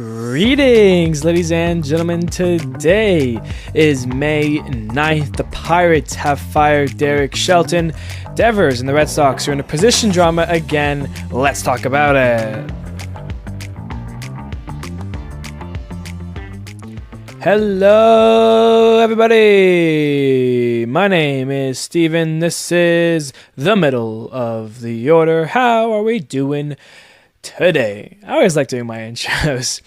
Greetings, ladies and gentlemen. Today is May 9th. The Pirates have fired Derek Shelton. Devers and the Red Sox are in a position drama again. Let's talk about it. Hello, everybody. My name is Steven. This is the middle of the order. How are we doing today? I always like doing my intros.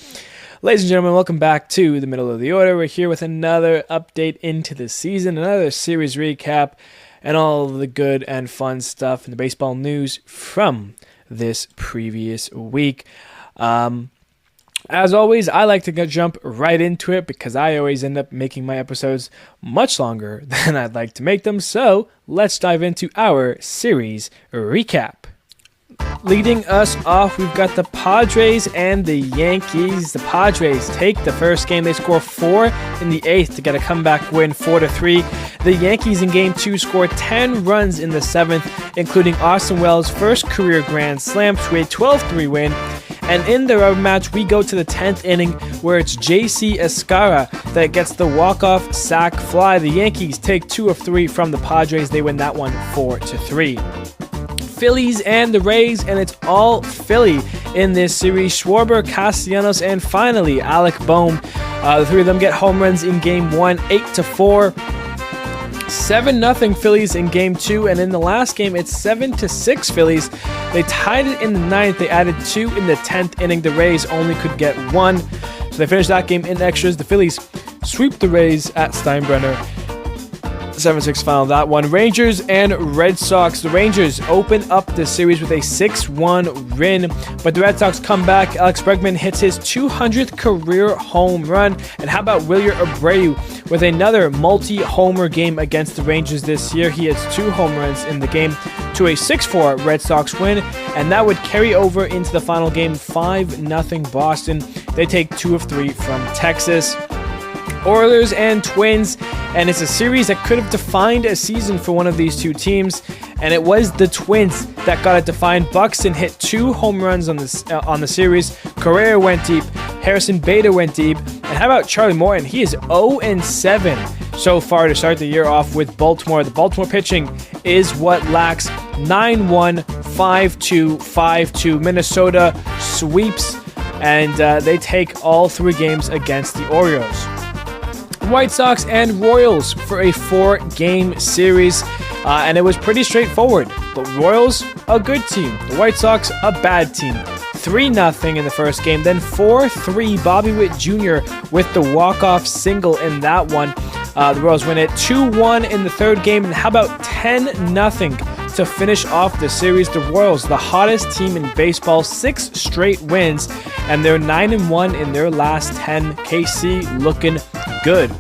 Ladies and gentlemen, welcome back to the middle of the order. We're here with another update into the season, another series recap, and all the good and fun stuff in the baseball news from this previous week. As always, I like to jump right into it because I always end up making my episodes much longer than I'd like to make them. So let's dive into our series recap. Leading us off, we've got the Padres and the Yankees. The Padres take the first game. They score 4 in the 8th to get a comeback win, 4-3. The Yankees in Game 2 score 10 runs in the 7th, including Austin Wells' first career grand slam to a 12-3 win. And in the rubber match, we go to the 10th inning where it's J.C. Escara that gets the walk-off sac fly. The Yankees take 2 of 3 from the Padres. They win that one 4-3. Phillies and the Rays, and it's all Philly in this series. Schwarber, Castellanos, and finally Alec Bohm. The three of them get home runs in Game 1, 8-4. 7-0 Phillies in Game 2, and in the last game, it's 7-6 Phillies. They tied it in the 9th. They added 2 in the 10th inning. The Rays only could get 1. So they finished that game in extras. The Phillies sweep the Rays at Steinbrenner. 7-6 final that one. Rangers and Red Sox. The Rangers open up the series with a 6-1 win, but the Red Sox come back. Alex Bregman hits his 200th career home run. And how about Wilyer Abreu with another multi-homer game against the Rangers this year? He hits 2 home runs in the game to a 6-4 Red Sox win, and that would carry over into the final game, 5-0 Boston. They take 2 of 3 from Texas. Oilers and Twins, and it's a series that could have defined a season for one of these two teams, and it was the Twins that got it defined. Buxton hit 2 home runs on the series. Correa went deep. Harrison Bader went deep. And how about Charlie Morton? He is 0-7 so far to start the year off with Baltimore. The Baltimore pitching is what lacks. 9-1, 5-2, 5-2. Minnesota sweeps, and they take all 3 games against the Orioles. White Sox and Royals for a 4-game series, and it was pretty straightforward. The Royals, a good team. The White Sox, a bad team. 3-0 in the first game, then 4-3 Bobby Witt Jr. with the walk-off single in that one. The Royals win it 2-1 in the third game, and how about 10-0 to finish off the series? The Royals, the hottest team in baseball, 6 straight wins, and they're 9-1 in their last 10. KC looking good.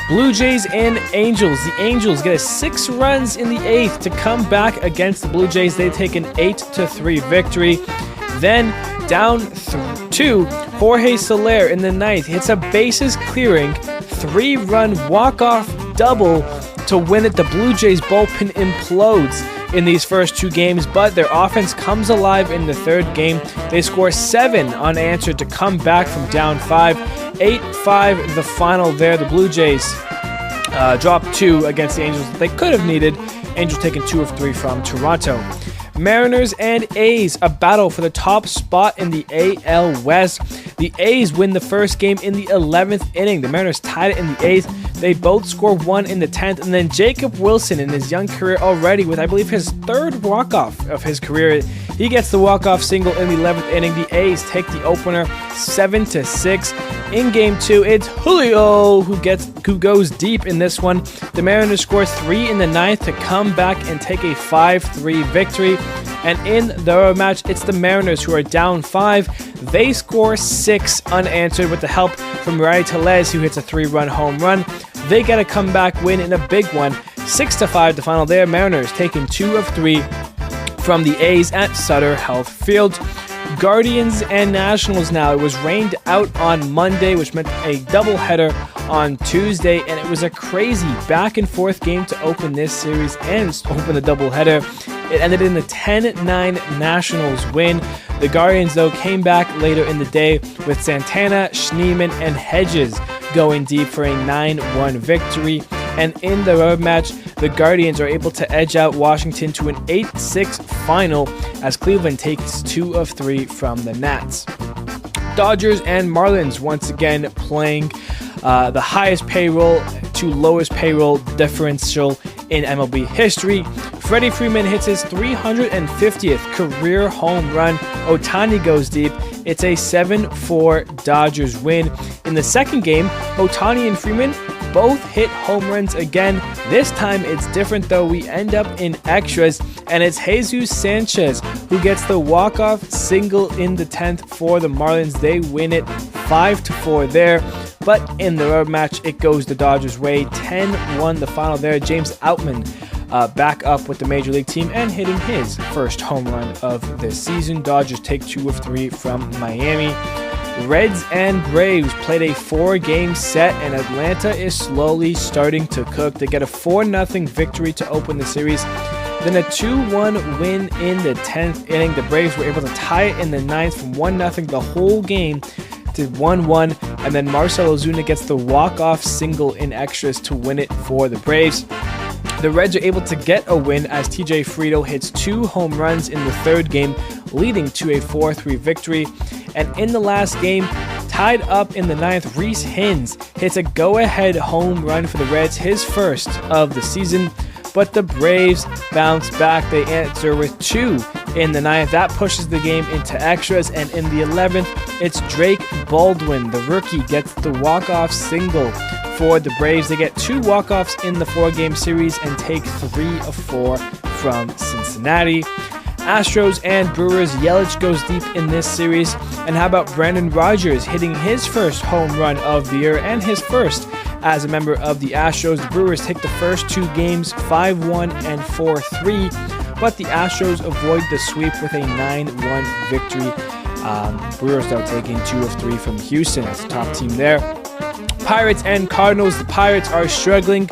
Blue Jays and Angels. The Angels get a 6 runs in the 8th to come back against the Blue Jays. They take an 8-3 victory. Then down 2, Jorge Soler in the 9th hits a bases clearing 3-run walk-off double to win it. The Blue Jays bullpen implodes in these first 2 games, but their offense comes alive in the third game. They score 7 unanswered to come back from down 5. 8-5 the final there. The Blue Jays drop 2 against the Angels that they could have needed. Angels taking 2 of 3 from Toronto. Mariners and A's, a battle for the top spot in the AL West. The A's win the first game in the 11th inning. The Mariners tied it in the 8th. They both score 1 in the 10th, and then Jacob Wilson in his young career already with, I believe, his 3rd walk-off of his career. He gets the walk-off single in the 11th inning. The A's take the opener 7-6. In Game 2, it's Julio who goes deep in this one. The Mariners score 3 in the 9th to come back and take a 5-3 victory. And in the match, it's the Mariners who are down 5. They score 6 unanswered with the help from Ryan Tellez, who hits a 3-run home run. They get a comeback win in a big one, 6-5 the final there. Mariners taking 2 of 3 from the A's at Sutter Health Field. Guardians and Nationals now. It was rained out on Monday, which meant a doubleheader on Tuesday, and it was a crazy back-and-forth game to open this series and open the doubleheader. It ended in a 10-9 Nationals win. The Guardians, though, came back later in the day with Santana, Schneemann, and Hedges going deep for a 9-1 victory. And in the road match, the Guardians are able to edge out Washington to an 8-6 final as Cleveland takes 2 of 3 from the Nats. Dodgers and Marlins once again playing the highest payroll to lowest payroll differential in MLB history. Freddie Freeman hits his 350th career home run. Ohtani goes deep. It's a 7-4 Dodgers win. In the second game, Ohtani and Freeman both hit home runs again. This time it's different though. We end up in extras, and it's Jesus Sanchez who gets the walk-off single in the 10th for the Marlins. They win it 5-4 there. But in the road match, it goes the Dodgers' way. 10-1 the final there. James Outman back up with the Major League team and hitting his first home run of this season. Dodgers take 2 of 3 from Miami. Reds and Braves played a 4-game set, and Atlanta is slowly starting to cook. They get a 4-0 victory to open the series. Then a 2-1 win in the 10th inning. The Braves were able to tie it in the 9th from 1-0 the whole game to 1-1, and then Marcell Ozuna gets the walk-off single in extras to win it for the Braves. The Reds are able to get a win as TJ Friedl hits 2 home runs in the third game, leading to a 4-3 victory. And in the last game, tied up in the 9th, Reese Hins hits a go-ahead home run for the Reds, his first of the season. But the Braves bounce back. They answer with 2 in the 9th. That pushes the game into extras. And in the 11th, it's Drake Baldwin, the rookie, gets the walk-off single for the Braves. They get 2 walk-offs in the 4-game series and take 3 of 4 from Cincinnati. Astros and Brewers, Yelich goes deep in this series. And how about Brandon Rogers hitting his first home run of the year and his first as a member of the Astros? The Brewers take the first 2 games 5-1 and 4-3, but the Astros avoid the sweep with a 9-1 victory. Brewers, though, taking 2 of 3 from Houston as the top team there. Pirates and Cardinals. The Pirates are struggling.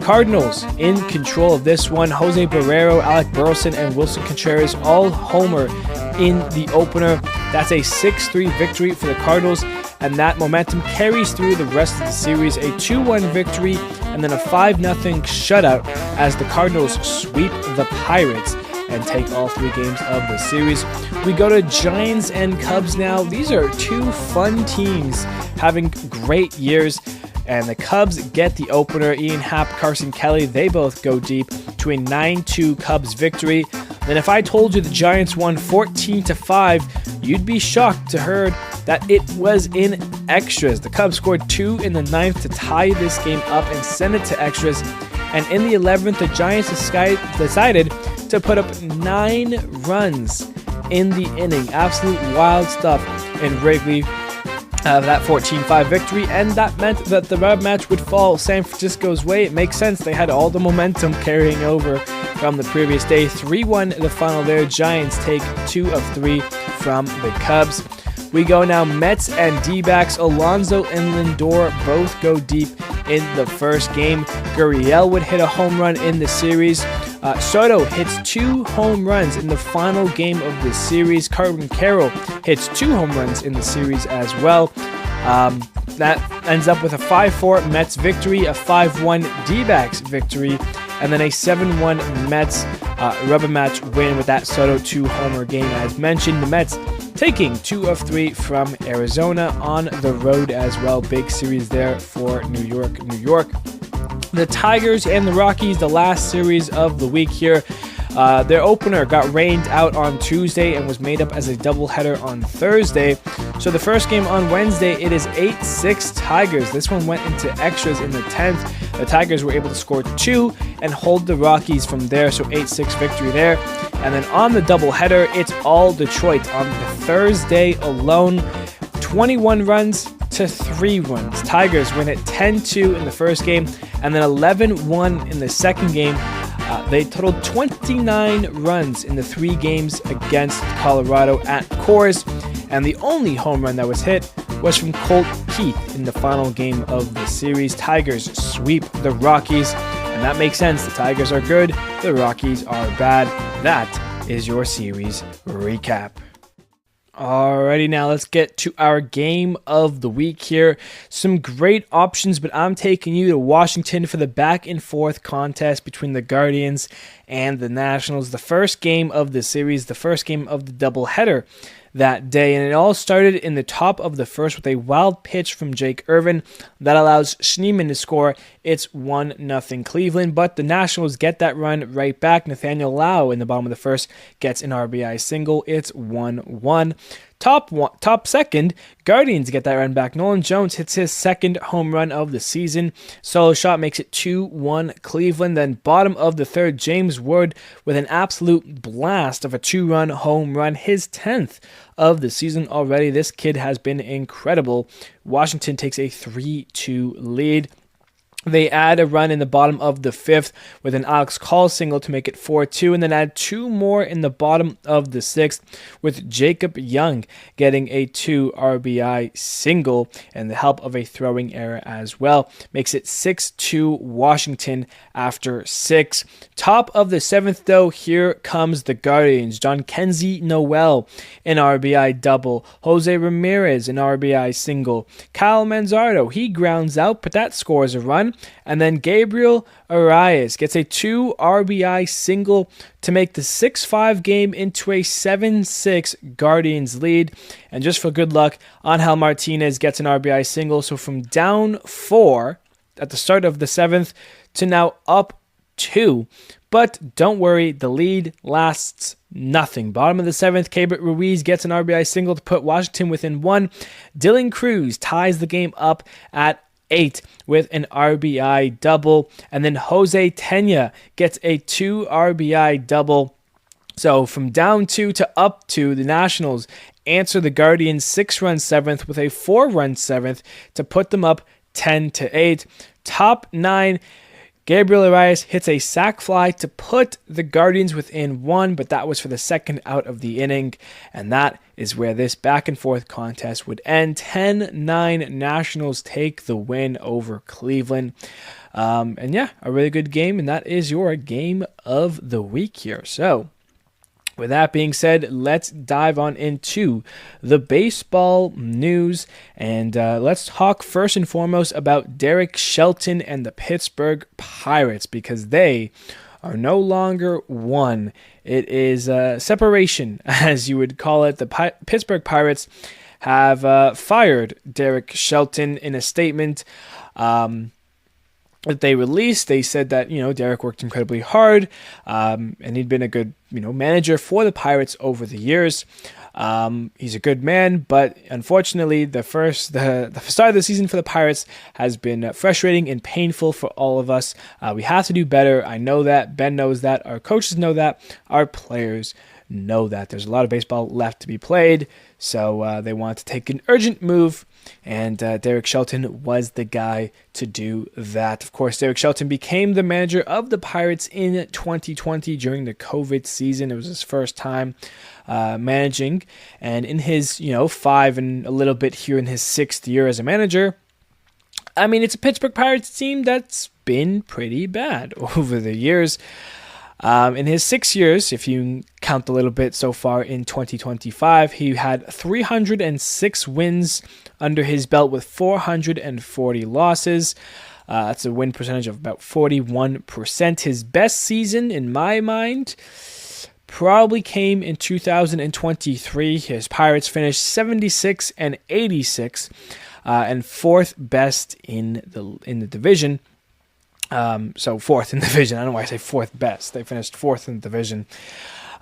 Cardinals in control of this one. Jose Barrero, Alec Burleson, and Wilson Contreras all homer in the opener. That's a 6-3 victory for the Cardinals, and that momentum carries through the rest of the series. A 2-1 victory and then a 5-0 shutout as the Cardinals sweep the Pirates and take all 3 games of the series. We go to Giants and Cubs now. These are 2 fun teams having great years, and the Cubs get the opener. Ian Happ, Carson Kelly, they both go deep to a 9-2 Cubs victory. Then if I told you the Giants won 14-5, you'd be shocked to hear that it was in extras. The Cubs scored 2 in the 9th to tie this game up and send it to extras. And in the 11th, the Giants decided to put up 9 runs in the inning. Absolute wild stuff in Wrigley. That 14-5 victory, and that meant that the road match would fall San Francisco's way. It makes sense. They had all the momentum carrying over from the previous day. 3-1 the final there. Giants take 2 of 3 from the Cubs. We go now Mets and D-backs. Alonso and Lindor both go deep in the first game. Gurriel would hit a home run in the series. Soto hits 2 home runs in the final game of the series. Corbin Carroll hits 2 home runs in the series as well. That ends up with a 5-4 Mets victory, a 5-1 D-backs victory, and then a 7-1 Mets rubber match win with that Soto 2-homer game. As mentioned, the Mets taking 2 of 3 from Arizona on the road as well. Big series there for New York. The Tigers and the Rockies, the last series of the week here. Their opener got rained out on Tuesday and was made up as a doubleheader on Thursday. So the first game on Wednesday, it is 8-6 Tigers. This one went into extras in the 10th. The Tigers were able to score 2 and hold the Rockies from there, so 8-6 victory there. And then on the doubleheader, it's all Detroit. On the Thursday alone, 21 runs to 3 runs. Tigers win it 10-2 in the first game, and then 11-1 in the second game. They totaled 29 runs in the 3 games against Colorado at Coors, and the only home run that was hit was from Colt Keith in the final game of the series. Tigers sweep the Rockies, And that makes sense. The Tigers are good. The Rockies are bad. That is your series recap. Alrighty, now let's get to our game of the week here. Some great options, but I'm taking you to Washington for the back and forth contest between the Guardians and the Nationals. The first game of the series, the first game of the doubleheader that day, and it all started in the top of the first with a wild pitch from Jake Irvin that allows Schneemann to score. It's 1-0 Cleveland, but the Nationals get that run right back. Nathaniel Lau in the bottom of the first gets an RBI single. It's 1-1. Top second, Guardians get that run back. Nolan Jones hits his second home run of the season. Solo shot makes it 2-1 Cleveland. Then bottom of the third, James Wood with an absolute blast of a 2-run home run, his 10th of the season already. This kid has been incredible. Washington takes a 3-2 lead. They add a run in the bottom of the fifth with an Alex Call single to make it 4-2, and then add two more in the bottom of the sixth with Jacob Young getting a 2 RBI single and the help of a throwing error as well. Makes it 6-2 Washington after 6. Top of the seventh, though, here comes the Guardians. John Kenzie Noel, an RBI double. Jose Ramirez, an RBI single. Kyle Manzardo, he grounds out, but that scores a run. And then Gabriel Arias gets a 2 RBI single to make the 6-5 game into a 7-6 Guardians lead. And just for good luck, Angel Martinez gets an RBI single. So from down 4 at the start of the 7th to now up 2. But don't worry, the lead lasts nothing. Bottom of the 7th, Keibert Ruiz gets an RBI single to put Washington within 1. Dylan Cruz ties the game up at 8 with an RBI double, and then Jose Tena gets a 2 RBI double. So from down 2 to up 2, the Nationals answer the Guardians 6-run 7th with a 4-run 7th to put them up 10-8. Top 9, Gabriel Arias hits a sac fly to put the Guardians within 1, but that was for the second out of the inning, and that is where this back and forth contest would end. 10-9 Nationals take the win over Cleveland. And yeah, a really good game, and that is your game of the week here. So with that being said, let's dive on into the baseball news, and let's talk first and foremost about Derek Shelton and the Pittsburgh Pirates, because they are no longer one. It is separation, as you would call it. The Pittsburgh Pirates have fired Derek Shelton in a statement that they released. They said that, Derek worked incredibly hard, and he'd been a good, manager for the Pirates over the years. He's a good man, but unfortunately, the start of the season for the Pirates has been frustrating and painful for all of us. We have to do better. I know that. Ben knows that. Our coaches know that. Our players know that. There's a lot of baseball left to be played, so they want to take an urgent move, and Derek Shelton was the guy to do that. Of course, Derek Shelton became the manager of the Pirates in 2020 during the COVID season. It was his first time managing, and in his 5 and a little bit here in his 6th year as a manager, I mean, it's a Pittsburgh Pirates team that's been pretty bad over the years. In his 6 years, if you count a little bit so far in 2025, he had 306 wins under his belt with 440 losses. That's a win percentage of about 41%. His best season, in my mind, probably came in 2023. His Pirates finished 76 and 86, and 4th best in the division. So 4th in the division. I don't know why I say 4th best. They finished 4th in the division.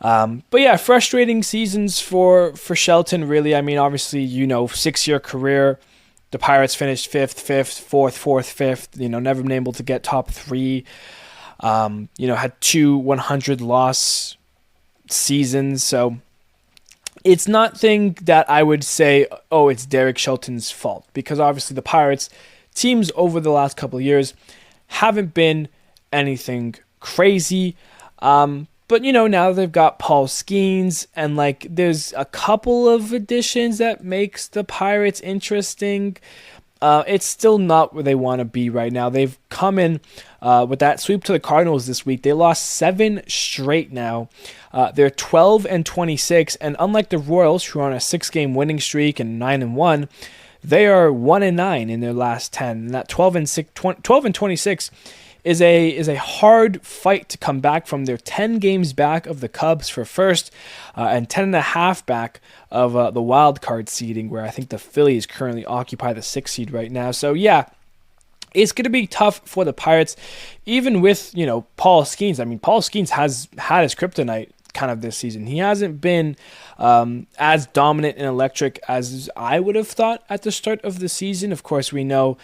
But yeah, frustrating seasons for Shelton, really. I mean, obviously, 6-year career. The Pirates finished 5th, 4th, 5th. Never been able to get top 3. Had 2 100-loss seasons. So it's nothing that I would say, oh, it's Derek Shelton's fault. Because obviously the Pirates teams over the last couple of years haven't been anything crazy. But, now they've got Paul Skeens, and, there's a couple of additions that makes the Pirates interesting. it's still not where they want to be right now. They've come in with that sweep to the Cardinals this week. They lost 7 straight now. They're 12-26, and unlike the Royals, who are on a 6-game winning streak and 9-1, they are 1-9 in their last 10. And that 12-26 is a hard fight to come back from. They're 10 games back of the Cubs for first, and 10.5 back of the wild card seeding, where I think the Phillies currently occupy the 6th seed right now. So yeah, it's going to be tough for the Pirates, even with, Paul Skeens. I mean, Paul Skeens has had his kryptonite kind of this season. He hasn't been as dominant and electric as I would have thought at the start of the season. Of course, we know,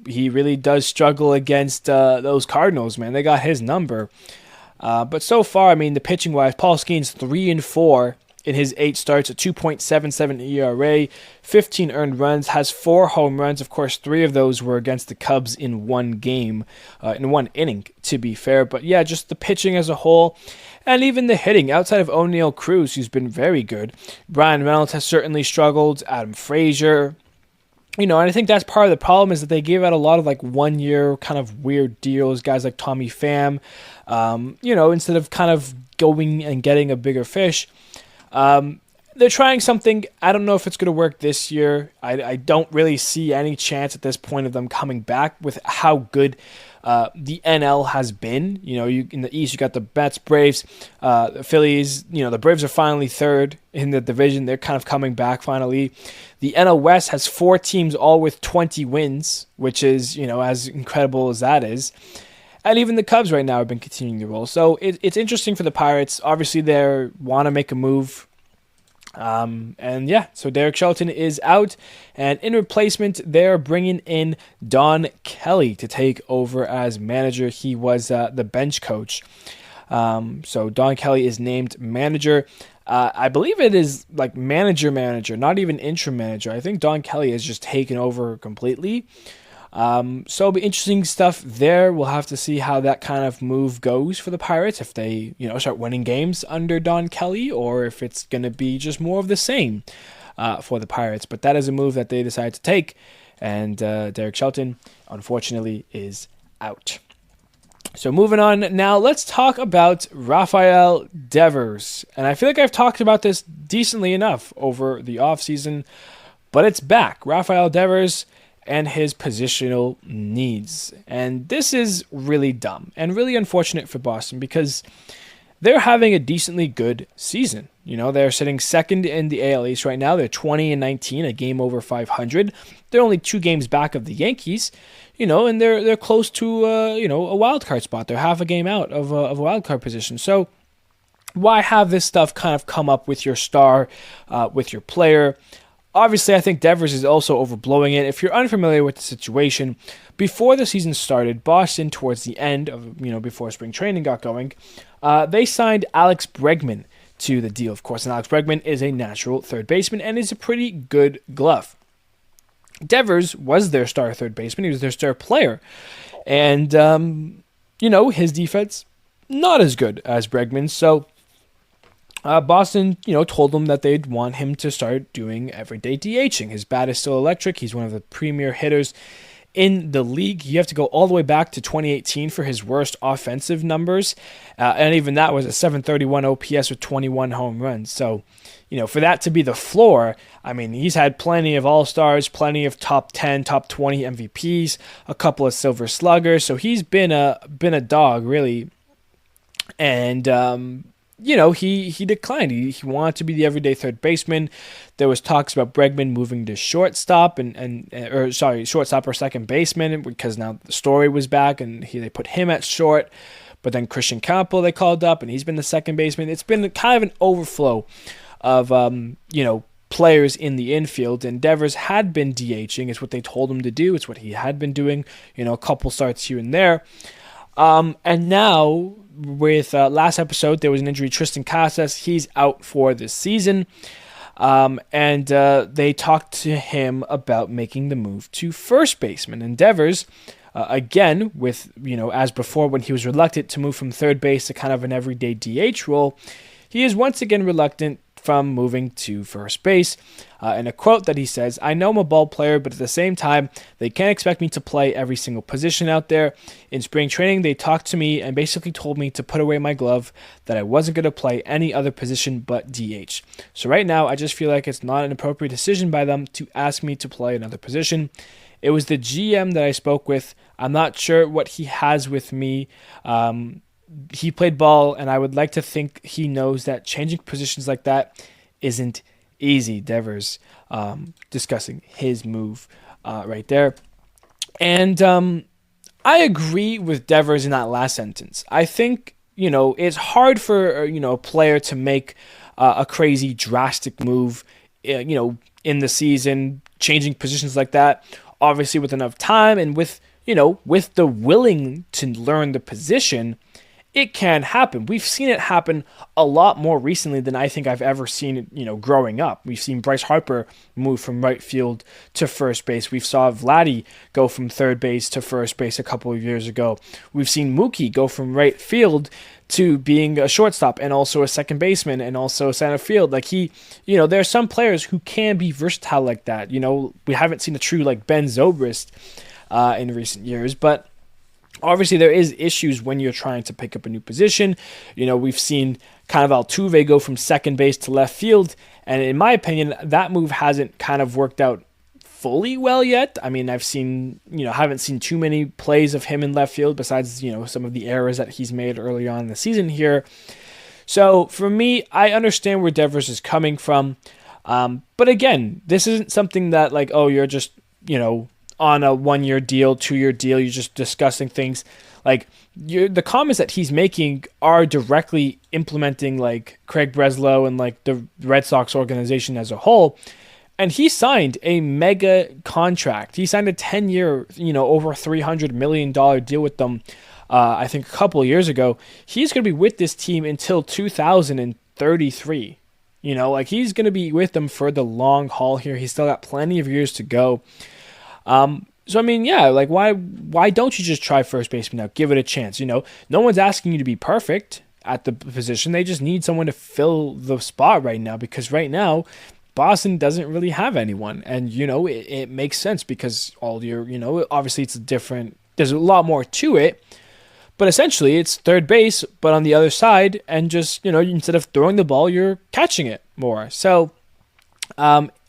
he really does struggle against those Cardinals, man. They got his number. But so far, I mean, the pitching-wise, Paul Skeens 3-4 in his 8 starts, a 2.77 ERA, 15 earned runs, has 4 home runs. Of course, 3 of those were against the Cubs in one game, in one inning, to be fair. But yeah, just the pitching as a whole, and even the hitting, outside of O'Neal Cruz, who's been very good. Brian Reynolds has certainly struggled, Adam Frazier. And I think that's part of the problem, is that they gave out a lot of 1-year kind of weird deals, guys like Tommy Pham, instead of kind of going and getting a bigger fish. They're trying something. I don't know if it's going to work this year. I don't really see any chance at this point of them coming back with how good the NL has been. You in the East, you got the Mets, Braves, the Phillies. The Braves are finally third in the division. They're kind of coming back finally. The NL West has 4 teams all with 20 wins, which is, as incredible as that is. And even the Cubs right now have been continuing to roll. So it's interesting for the Pirates. Obviously, they want to make a move. So Derek Shelton is out. And in replacement, they're bringing in Don Kelly to take over as manager. He was the bench coach. So Don Kelly is named manager. I believe it is manager, not even interim manager. I think Don Kelly has just taken over completely. So it'll be interesting stuff there. We'll have to see how that kind of move goes for the Pirates, if they, start winning games under Don Kelly, or if it's going to be just more of the same for the Pirates. But that is a move that they decided to take, and Derek Shelton, unfortunately, is out. So moving on now, let's talk about Rafael Devers. And I feel like I've talked about this decently enough over the offseason, but it's back. Rafael Devers and his positional needs. And this is really dumb and really unfortunate for Boston, because they're having a decently good season. They're sitting second in the AL East right now. They're 20-19, a game over 500. They're only 2 games back of the Yankees, and they're close to a wild card spot. They're half a game out of a wild card position. So why have this stuff kind of come up with your star, with your player? Obviously, I think Devers is also overblowing it. If you're unfamiliar with the situation, before the season started, Boston, towards the end of, before spring training got going, they signed Alex Bregman to the deal, of course. And Alex Bregman is a natural third baseman and is a pretty good glove. Devers was their star third baseman. He was their star player. And, his defense, not as good as Bregman's. So Boston, told him that they'd want him to start doing everyday DHing. His bat is still electric. He's one of the premier hitters in the league. You have to go all the way back to 2018 for his worst offensive numbers. And even that was a 731 OPS with 21 home runs. So, for that to be the floor, I mean, he's had plenty of all-stars, plenty of top 10, top 20 MVPs, a couple of silver sluggers. So he's been a dog, really. And, he declined. He wanted to be the everyday third baseman. There was talks about Bregman moving to shortstop shortstop or second baseman, because now the Story was back and they put him at short. But then Christian Campo they called up, and he's been the second baseman. It's been kind of an overflow of players in the infield, and Devers had been DHing. It's what they told him to do. It's what he had been doing. A couple starts here and there. And now, with last episode, there was an injury. Tristan Casas, he's out for this season. And they talked to him about making the move to first baseman. And Devers, again, with, as before, when he was reluctant to move from third base to kind of an everyday DH role, he is once again reluctant from moving to first base. In a quote that he says, "I know I'm a ball player, but at the same time, they can't expect me to play every single position out there. In spring training, they talked to me and basically told me to put away my glove, that I wasn't going to play any other position but DH. So right now, I just feel like it's not an appropriate decision by them to ask me to play another position. It was the GM that I spoke with. I'm not sure what he has with me. He played ball, and I would like to think he knows that changing positions like that isn't easy." Devers discussing his move right there. And I agree with Devers in that last sentence. I think, it's hard for, a player to make a crazy, drastic move, in the season, changing positions like that. Obviously, with enough time and with the willing to learn the position, it can happen. We've seen it happen a lot more recently than I think I've ever seen it, growing up. We've seen Bryce Harper move from right field to first base. We saw Vladdy go from third base to first base a couple of years ago. We've seen Mookie go from right field to being a shortstop and also a second baseman and also center field. Like there are some players who can be versatile like that. We haven't seen a true like Ben Zobrist in recent years, but obviously, there is issues when you're trying to pick up a new position. We've seen kind of Altuve go from second base to left field, and in my opinion, that move hasn't kind of worked out fully well yet. I mean, haven't seen too many plays of him in left field besides, some of the errors that he's made early on in the season here. So for me, I understand where Devers is coming from. But again, this isn't something that like, oh, you're just, on a 1-year deal, 2-year deal, you're just discussing things. Like the comments that he's making are directly implementing like Craig Breslow and like the Red Sox organization as a whole. And he signed a mega contract. He signed a 10-year, over $300 million deal with them, I think a couple of years ago. He's going to be with this team until 2033. He's going to be with them for the long haul here. He's still got plenty of years to go. So I mean, yeah, like why don't you just try first baseman now? Give it a chance. No one's asking you to be perfect at the position. They just need someone to fill the spot right now, because right now Boston doesn't really have anyone. And it makes sense because all your, obviously it's different. There's a lot more to it, but essentially it's third base, but on the other side, and just, instead of throwing the ball, you're catching it more. So,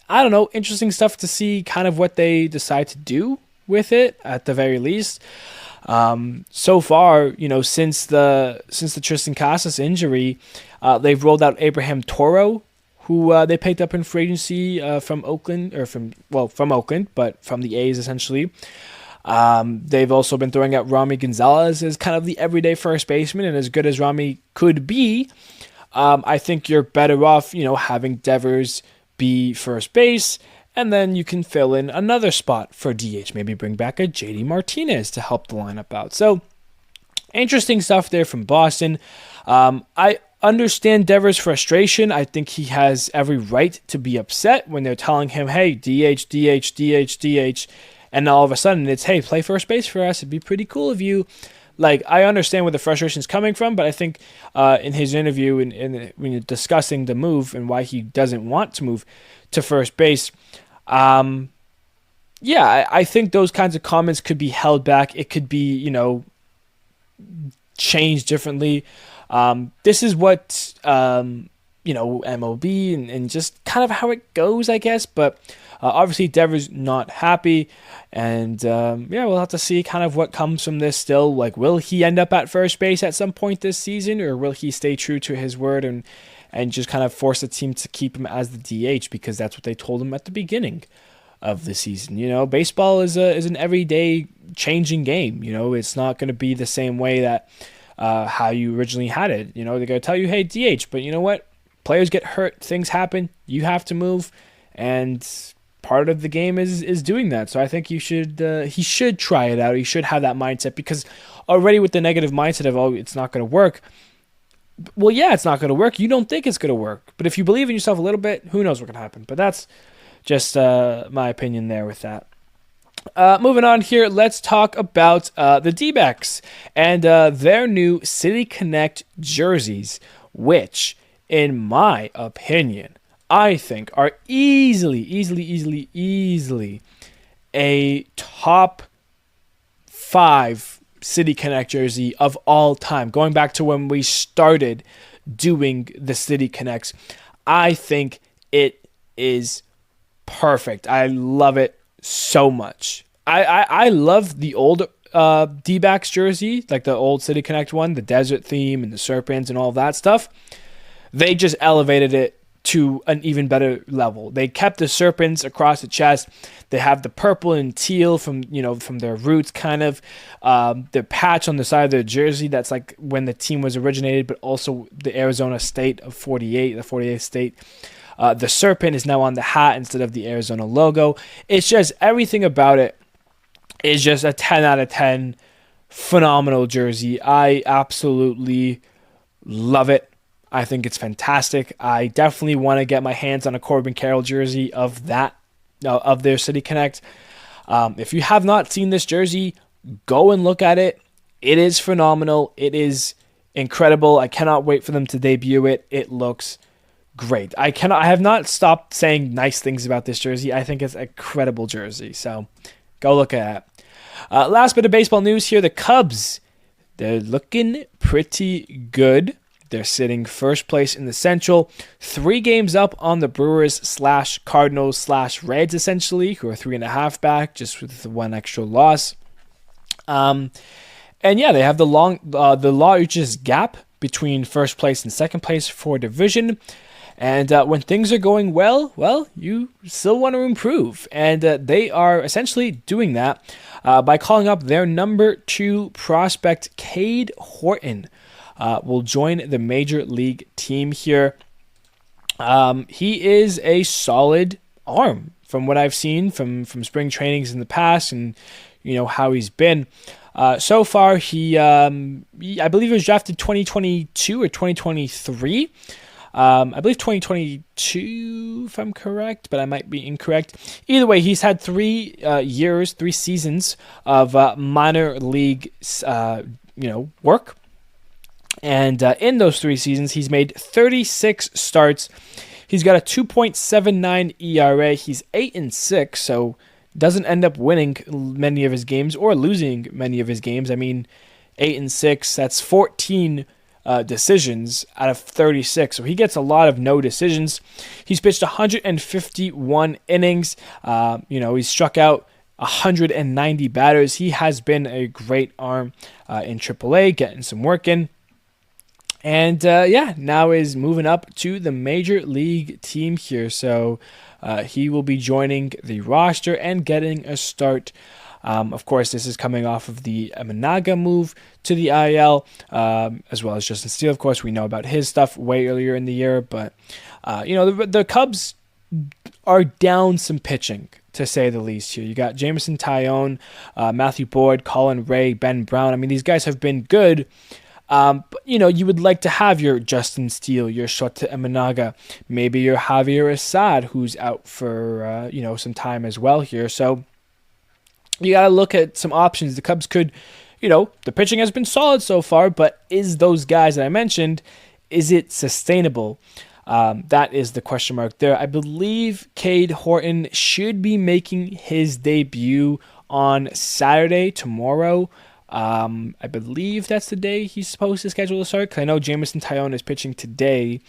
I don't know, interesting stuff to see kind of what they decide to do with it at the very least. So far, since the Tristan Casas injury, they've rolled out Abraham Toro, who they picked up in free agency from Oakland, from Oakland, but from the A's essentially. They've also been throwing out Rami Gonzalez as kind of the everyday first baseman, and as good as Rami could be, I think you're better off, having Devers be first base, and then you can fill in another spot for DH. Maybe bring back a JD Martinez to help the lineup out. So interesting stuff there from Boston. I understand Devers' frustration. I think he has every right to be upset when they're telling him, hey, DH, DH, DH, DH, and all of a sudden it's, hey, play first base for us. It'd be pretty cool of you. Like, I understand where the frustration is coming from, but I think in his interview when you're discussing the move and why he doesn't want to move to first base, I think those kinds of comments could be held back. It could be, changed differently. This is what, MLB and just kind of how it goes, I guess, but obviously Devers not happy, and we'll have to see kind of what comes from this still. Like, will he end up at first base at some point this season, or will he stay true to his word and just kind of force the team to keep him as the DH, because that's what they told him at the beginning of the season? Baseball is an everyday changing game. It's not going to be the same way that how you originally had it. They're going to tell you, hey, DH, but you know what? Players get hurt, things happen, you have to move, and part of the game is doing that. So I think he should try it out. He should have that mindset, because already with the negative mindset of, oh, it's not going to work. Well, yeah, it's not going to work. You don't think it's going to work. But if you believe in yourself a little bit, who knows what can happen. But that's just my opinion there with that. Moving on here, let's talk about the D-backs and their new City Connect jerseys, which in my opinion, I think are easily a top 5 City Connect jersey of all time. Going back to when we started doing the City Connects, I think it is perfect. I love it so much. I love the old D-backs jersey, like the old City Connect one, the desert theme and the serpents and all that stuff. They just elevated it to an even better level. They kept the serpents across the chest. They have the purple and teal from their roots, kind of the patch on the side of their jersey. That's like when the team was originated, but also the Arizona state of 48, the 48th state. The serpent is now on the hat instead of the Arizona logo. It's just everything about it is just a 10 out of 10 phenomenal jersey. I absolutely love it. I think it's fantastic. I definitely want to get my hands on a Corbin Carroll jersey of their City Connect. If you have not seen this jersey, go and look at it. It is phenomenal. It is incredible. I cannot wait for them to debut it. It looks great. I have not stopped saying nice things about this jersey. I think it's a credible jersey. So go look at it. Last bit of baseball news here. The Cubs, they're looking pretty good. They're sitting first place in the Central, 3 games up on the Brewers/Cardinals/Reds, essentially, who are 3.5 back, just with the 1 extra loss. And yeah, they have the largest gap between first place and second place for division. And when things are going well, you still want to improve. And they are essentially doing that by calling up their number 2 prospect, Cade Horton. Will join the major league team here. He is a solid arm from what I've seen from spring trainings in the past, and how he's been. So far, I believe he was drafted 2022 or 2023. I believe 2022, if I'm correct, but I might be incorrect. Either way, he's had 3 seasons of minor league, work. And in those 3 seasons, he's made 36 starts. He's got a 2.79 ERA. He's 8-6, so doesn't end up winning many of his games or losing many of his games. I mean, 8-6, that's 14 decisions out of 36. So he gets a lot of no decisions. He's pitched 151 innings. He's struck out 190 batters. He has been a great arm in AAA, getting some work in. And now is moving up to the major league team here. So he will be joining the roster and getting a start. Of course, this is coming off of the Eminaga move to the IL, as well as Justin Steele. Of course, we know about his stuff way earlier in the year. But, the Cubs are down some pitching, to say the least here. You got Jameson Taillon, Matthew Boyd, Colin Ray, Ben Brown. I mean, these guys have been good. But, you would like to have your Justin Steele, your Shota Eminaga, maybe your Javier Assad, who's out for, some time as well here. So you got to look at some options. The Cubs could, the pitching has been solid so far, but is those guys that I mentioned, is it sustainable? That is the question mark there. I believe Cade Horton should be making his debut on Saturday, tomorrow. I believe that's the day he's supposed to schedule to start, because I know Jameson Taillon is pitching today,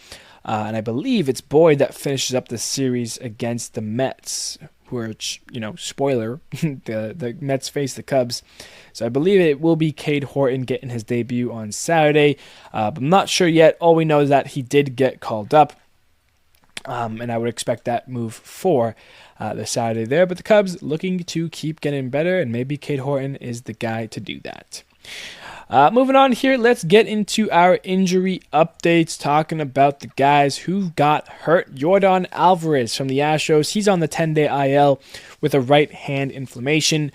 and I believe it's Boyd that finishes up the series against the Mets, who are, spoiler, the Mets face the Cubs. So I believe it will be Cade Horton getting his debut on Saturday, but I'm not sure yet. All we know is that he did get called up, and I would expect that move for the Saturday there. But the Cubs looking to keep getting better, and maybe Cade Horton is the guy to do that. Moving on here, let's get into our injury updates, talking about the guys who got hurt. Yordan Alvarez from the Astros, he's on the 10-day IL with a right hand inflammation.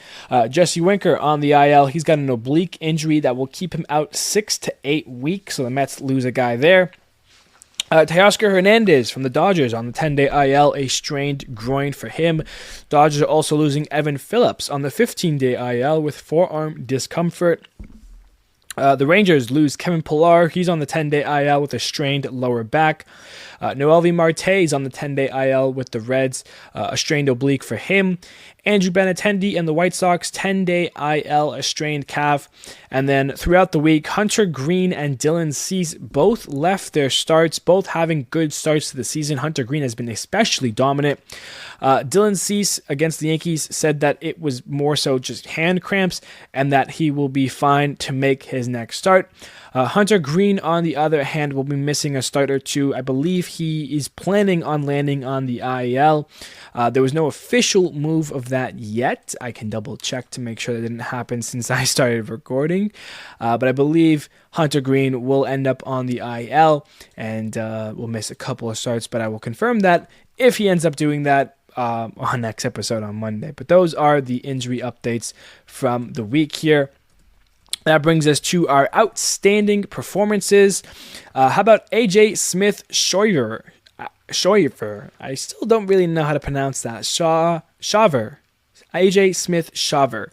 Jesse Winker on the IL, he's got an oblique injury that will keep him out 6 to 8 weeks, so the Mets lose a guy there. Teoscar Hernandez from the Dodgers on the 10-day IL, a strained groin for him. Dodgers are also losing Evan Phillips on the 15-day IL with forearm discomfort. The Rangers lose Kevin Pillar. He's on the 10-day IL with a strained lower back. Noelvi Marte is on the 10-day IL with the Reds, a strained oblique for him. Andrew Benintendi and the White Sox, 10-day IL, a strained calf. And then throughout the week, Hunter Green and Dylan Cease both left their starts, both having good starts to the season. Hunter Green has been especially dominant. Dylan Cease against the Yankees said that it was more so just hand cramps and that he will be fine to make his next start. Hunter Green, on the other hand, will be missing a start or two. I believe he is planning on landing on the IL. There was no official move of that yet. I can double check to make sure that didn't happen since I started recording. But I believe Hunter Green will end up on the IL and will miss a couple of starts, but I will confirm that if he ends up doing that on next episode on Monday. But those are the injury updates from the week here. That brings us to our outstanding performances. How about AJ Smith-Shawver? I still don't really know how to pronounce that. Shawver. AJ Smith-Shawver.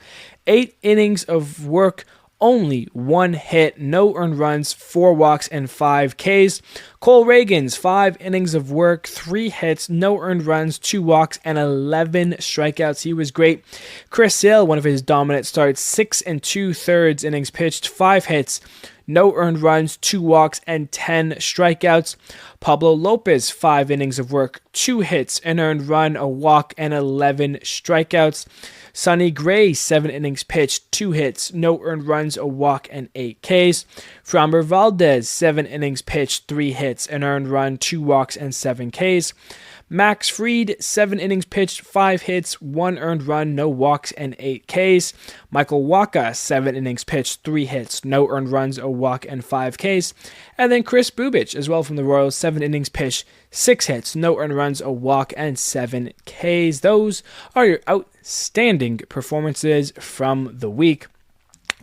8 innings of work, only 1 hit, no earned runs, 4 walks, and 5 Ks. Cole Reagans, 5 innings of work, 3 hits, no earned runs, 2 walks, and 11 strikeouts. He was great. Chris Sale, one of his dominant starts, 6 2/3 innings pitched, 5 hits, no earned runs, 2 walks, and 10 strikeouts. Pablo Lopez, 5 innings of work, 2 hits, an earned run, a walk, and 11 strikeouts. Sonny Gray, 7 innings pitched, 2 hits, no earned runs, a walk, and 8 Ks. Framber Valdez, 7 innings pitched, 3 hits, an earned run, 2 walks, and 7 Ks. Max Fried, 7 innings pitched, 5 hits, 1 earned run, no walks, and 8 Ks. Michael Wacha, 7 innings pitched, 3 hits, no earned runs, a walk, and 5 Ks. And then Chris Bubich, as well from the Royals, 7 innings pitched, 6 hits, no earned runs, a walk, and 7 Ks. Those are your outstanding performances from the week.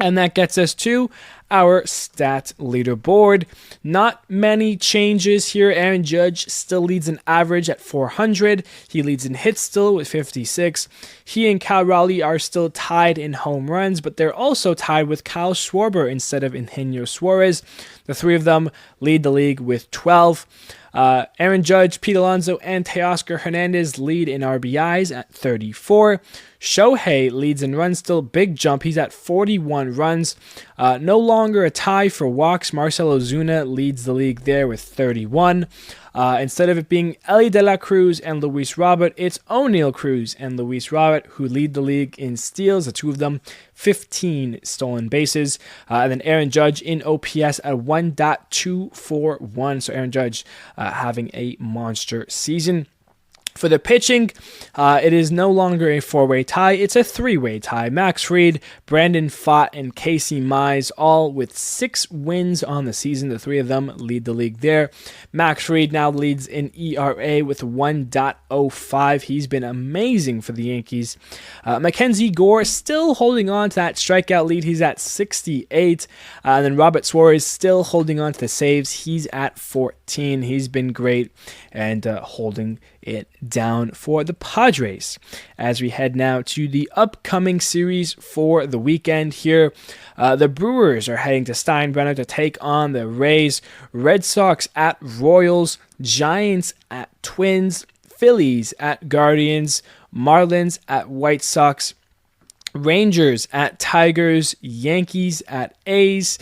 And that gets us to our stat leaderboard. Not many changes here. Aaron Judge still leads in average at 400. He leads in hits still with 56. He and Cal Raleigh are still tied in home runs, but they're also tied with Kyle Schwarber instead of Eugenio Suarez. The three of them lead the league with 12. Aaron Judge, Pete Alonso, and Teoscar Hernandez lead in RBIs at 34. Shohei leads in runs still, big jump. He's at 41 runs. No longer a tie for walks. Marcell Ozuna leads the league there with 31. Instead of it being Elly De La Cruz and Luis Robert, it's O'Neal Cruz and Luis Robert who lead the league in steals, the two of them 15 stolen bases. And then Aaron Judge in OPS at 1.241. So Aaron Judge having a monster season. For the pitching, it is no longer a 4-way tie. It's a 3-way tie. Max Fried, Brandon Pfaadt, and Casey Mize all with 6 wins on the season. The three of them lead the league there. Max Fried now leads in ERA with 1.05. He's been amazing for the Yankees. Mackenzie Gore still holding on to that strikeout lead. He's at 68. And then Robert Suarez still holding on to the saves. He's at 14. He's been great and holding it down for the Padres. As we head now to the upcoming series for the weekend here, the Brewers are heading to Steinbrenner to take on the Rays. Red Sox at Royals, Giants at Twins, Phillies at Guardians, Marlins at White Sox, Rangers at Tigers, Yankees at A's,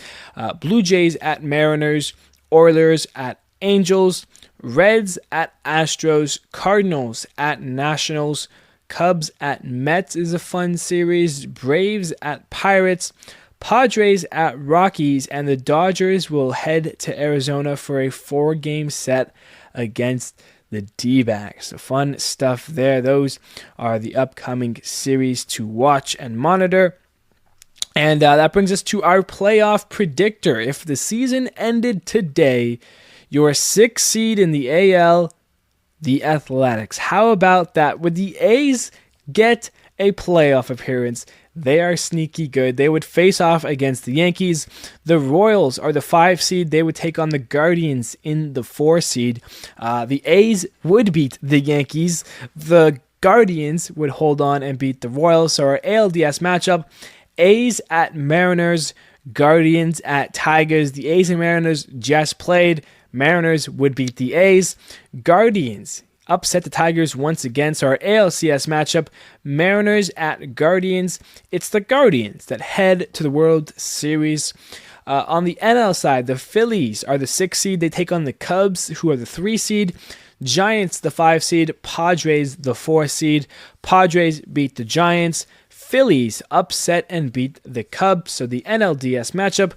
Blue Jays at Mariners, Oilers at Angels, Reds at Astros, Cardinals at Nationals, Cubs at Mets is a fun series, Braves at Pirates, Padres at Rockies, and the Dodgers will head to Arizona for a 4-game set against the D-backs. So fun stuff there. Those are the upcoming series to watch and monitor. And that brings us to our playoff predictor. If the season ended today, your 6th seed in the AL, the Athletics. How about that? Would the A's get a playoff appearance? They are sneaky good. They would face off against the Yankees. The Royals are the 5 seed. They would take on the Guardians in the 4 seed. The A's would beat the Yankees. The Guardians would hold on and beat the Royals. So our ALDS matchup, A's at Mariners, Guardians at Tigers. The A's and Mariners just played. Mariners would beat the A's. Guardians upset the Tigers once again. So our ALCS matchup, Mariners at Guardians. It's the Guardians that head to the World Series. On the NL side, the Phillies are the 6 seed. They take on the Cubs, who are the 3 seed. Giants, the 5 seed. Padres, the 4 seed. Padres beat the Giants. Phillies upset and beat the Cubs. So the NLDS matchup,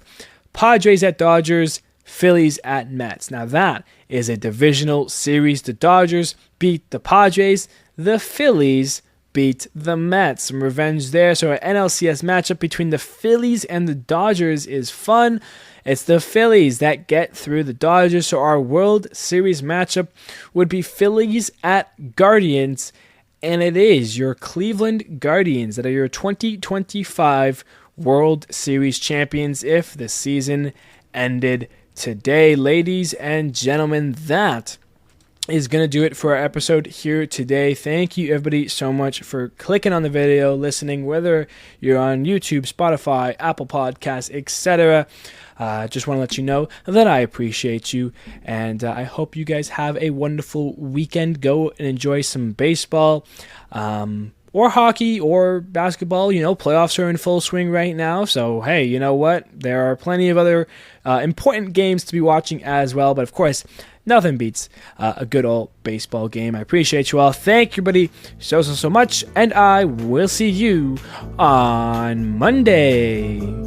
Padres at Dodgers, Phillies at Mets. Now that is a divisional series. The Dodgers beat the Padres. The Phillies beat the Mets. Some revenge there. So an NLCS matchup between the Phillies and the Dodgers is fun. It's the Phillies that get through the Dodgers. So our World Series matchup would be Phillies at Guardians. And it is your Cleveland Guardians that are your 2025 World Series champions if the season ended today. Ladies and gentlemen, that is going to do it for our episode here today. Thank you everybody so much for clicking on the video, listening, whether you're on YouTube, Spotify, Apple Podcasts, etc. Just want to let you know that I appreciate you, and I hope you guys have a wonderful weekend. Go and enjoy some baseball, or hockey, or basketball. Playoffs are in full swing right now, so hey, you know what? There are plenty of other important games to be watching as well, but of course, nothing beats a good old baseball game. I appreciate you all. Thank you, everybody, so much, and I will see you on Monday.